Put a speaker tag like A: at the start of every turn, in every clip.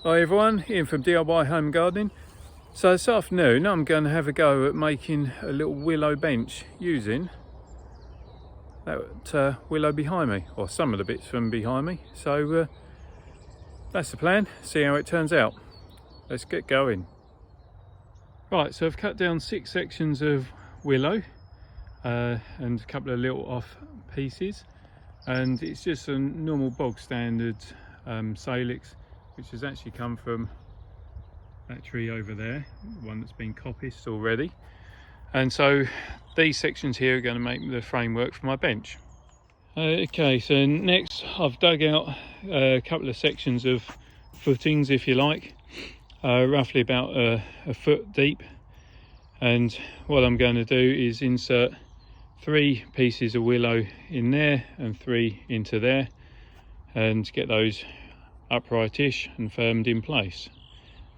A: Hi everyone, Ian from DIY Home Gardening. So this afternoon I'm going to have a go at making a little willow bench using that willow behind me, or some of the bits from behind me. So that's the plan, see how it turns out. Let's get going. Right, so I've cut down 6 sections of willow and a couple of little off pieces, and it's just a normal bog standard salix, which has actually come from that tree over there, one that's been coppiced already. And so these sections here are going to make the framework for my bench. Okay, so next I've dug out a couple of sections of footings, if you like, roughly about a foot deep. And what I'm going to do is insert 3 pieces of willow in there and 3 into there, and get those uprightish and firmed in place.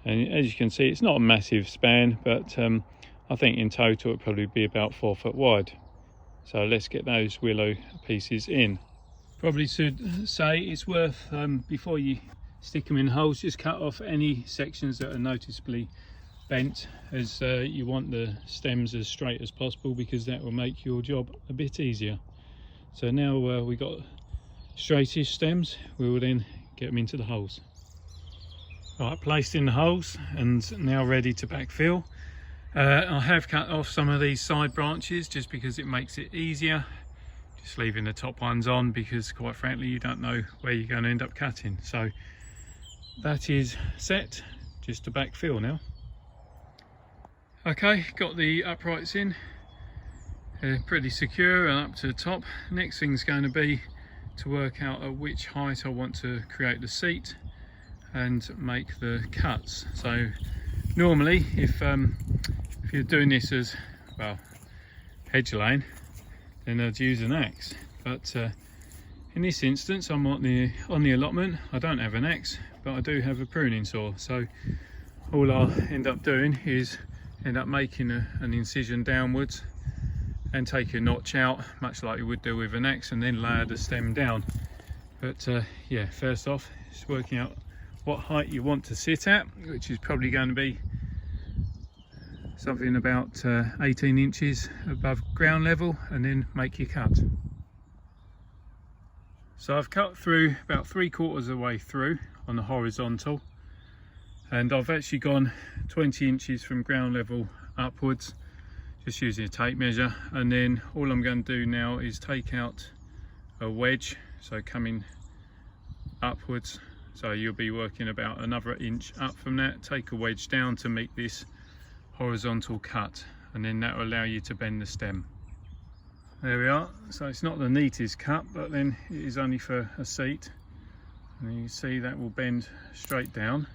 A: And as you can see, it's not a massive span, but I think in total it'll probably be about 4 foot wide. So let's get those willow pieces in. Probably should say it's worth, before you stick them in holes, just cut off any sections that are noticeably bent, as you want the stems as straight as possible, because that will make your job a bit easier. So now we've got straightish stems, we will then get them into the holes. Right, placed in the holes and now ready to backfill. I have cut off some of these side branches just because it makes it easier, just leaving the top ones on, because quite frankly you don't know where you're going to end up cutting. So that is set, just to backfill now. Okay, got the uprights in, pretty secure and up to the top. Next thing's going to be to work out at which height I want to create the seat and make the cuts. So normally if you're doing this as, well, hedge laying, then I'd use an axe, but in this instance I'm on the allotment. I don't have an axe, but I do have a pruning saw, so all I'll end up doing is end up making an incision downwards and take a notch out, much like you would do with an axe, and then layer the stem down. But yeah, first off, just working out what height you want to sit at, which is probably going to be something about 18 inches above ground level, and then make your cut. So I've cut through about 3/4 of the way through on the horizontal, and I've actually gone 20 inches from ground level upwards, just using a tape measure. And then all I'm going to do now is take out a wedge, so coming upwards, so you'll be working about another inch up from that. Take a wedge down to make this horizontal cut, and then that will allow you to bend the stem. There we are. So it's not the neatest cut, but then it is only for a seat, and you can see that will bend straight down.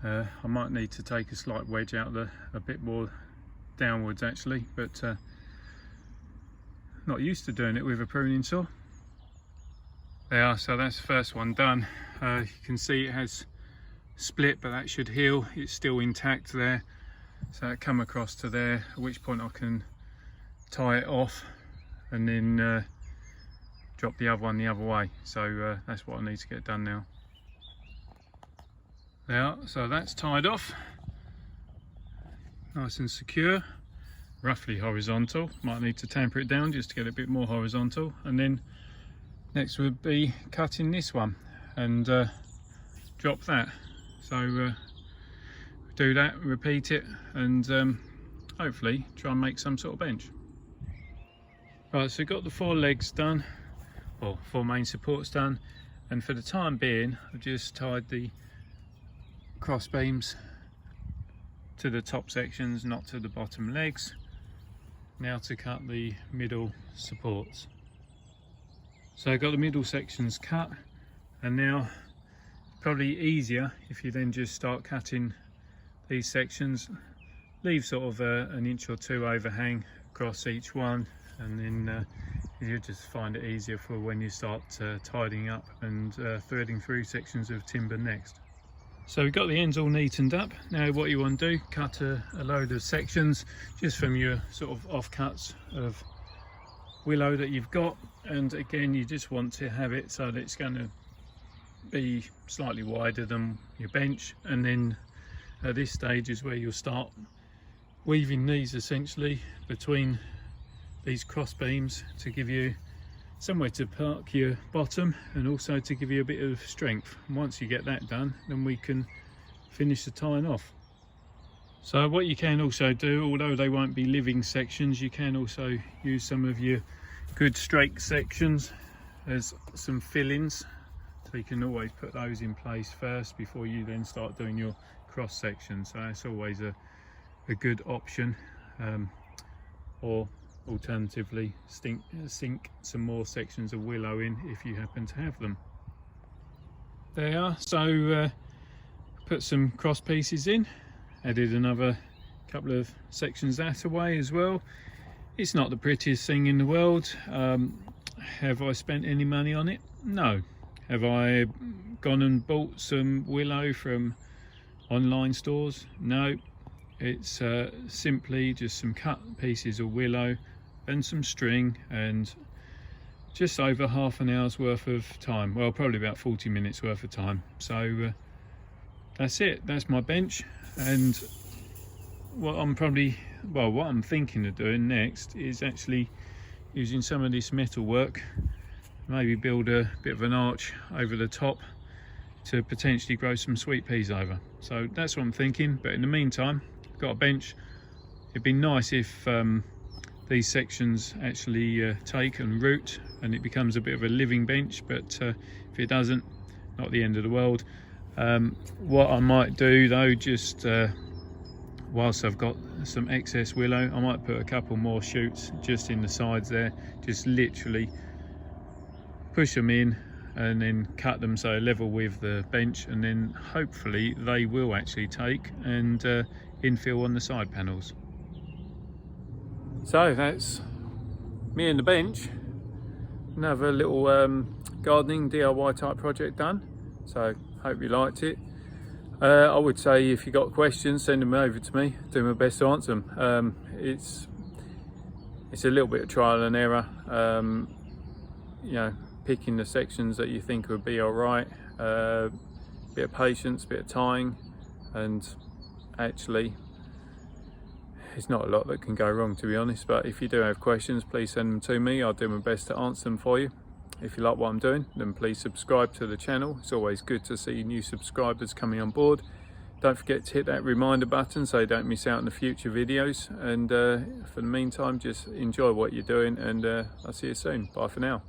A: I might need to take a slight wedge out a bit more downwards actually, but not used to doing it with a pruning saw. There, so that's the first one done. You can see it has split, but that should heal. It's still intact there, so I come across to there, at which point I can tie it off and then drop the other one the other way. So that's what I need to get done now. There, so that's tied off, nice and secure, roughly horizontal. Might need to tamper it down just to get a bit more horizontal. And then next would be cutting this one and drop that. So do that, repeat it, and hopefully try and make some sort of bench. Right, so got the 4 legs done, or 4 main supports done, and for the time being I've just tied the cross beams to the top sections, not to the bottom legs. Now to cut the middle supports. So I've got the middle sections cut, and now probably easier if you then just start cutting these sections. Leave sort of an inch or 2 overhang across each one, and then you'll just find it easier for when you start tidying up and threading through sections of timber next. So we've got the ends all neatened up. Now what you want to do, cut a load of sections just from your sort of offcuts of willow that you've got, and again you just want to have it so that it's going to be slightly wider than your bench, and then at this stage is where you'll start weaving these essentially between these cross beams to give you somewhere to park your bottom and also to give you a bit of strength. And once you get that done, then we can finish the tying off. So what you can also do, although they won't be living sections, you can also use some of your good straight sections as some fill-ins. So you can always put those in place first before you then start doing your cross section. So that's always a good option. Or alternatively sink some more sections of willow in if you happen to have them. There, so put some cross pieces in, added another couple of sections that away as well. It's not the prettiest thing in the world. Have I spent any money on it? No. Have I gone and bought some willow from online stores? No. It's simply just some cut pieces of willow and some string and just over half an hour's worth of time. Well, probably about 40 minutes worth of time. So that's it. That's my bench. And what I'm thinking of doing next is actually using some of this metal work, maybe build a bit of an arch over the top to potentially grow some sweet peas over. So that's what I'm thinking. But in the meantime, I've got a bench. It'd be nice if these sections actually take and root and it becomes a bit of a living bench, but if it doesn't, not the end of the world. What I might do though, just whilst I've got some excess willow, I might put a couple more shoots just in the sides there, just literally push them in and then cut them so level with the bench, and then hopefully they will actually take and infill on the side panels. So that's me and the bench. Another little gardening DIY type project done. So hope you liked it. I would say if you got questions, send them over to me. Do my best to answer them. It's a little bit of trial and error. You know, picking the sections that you think would be all right. Bit of patience, bit of tying, and actually it's not a lot that can go wrong, to be honest. But if you do have questions, please send them to me. I'll do my best to answer them for you. If you like what I'm doing, then please subscribe to the channel. It's always good to see new subscribers coming on board. Don't forget to hit that reminder button so you don't miss out on the future videos. And for the meantime, just enjoy what you're doing, and I'll see you soon. Bye for now.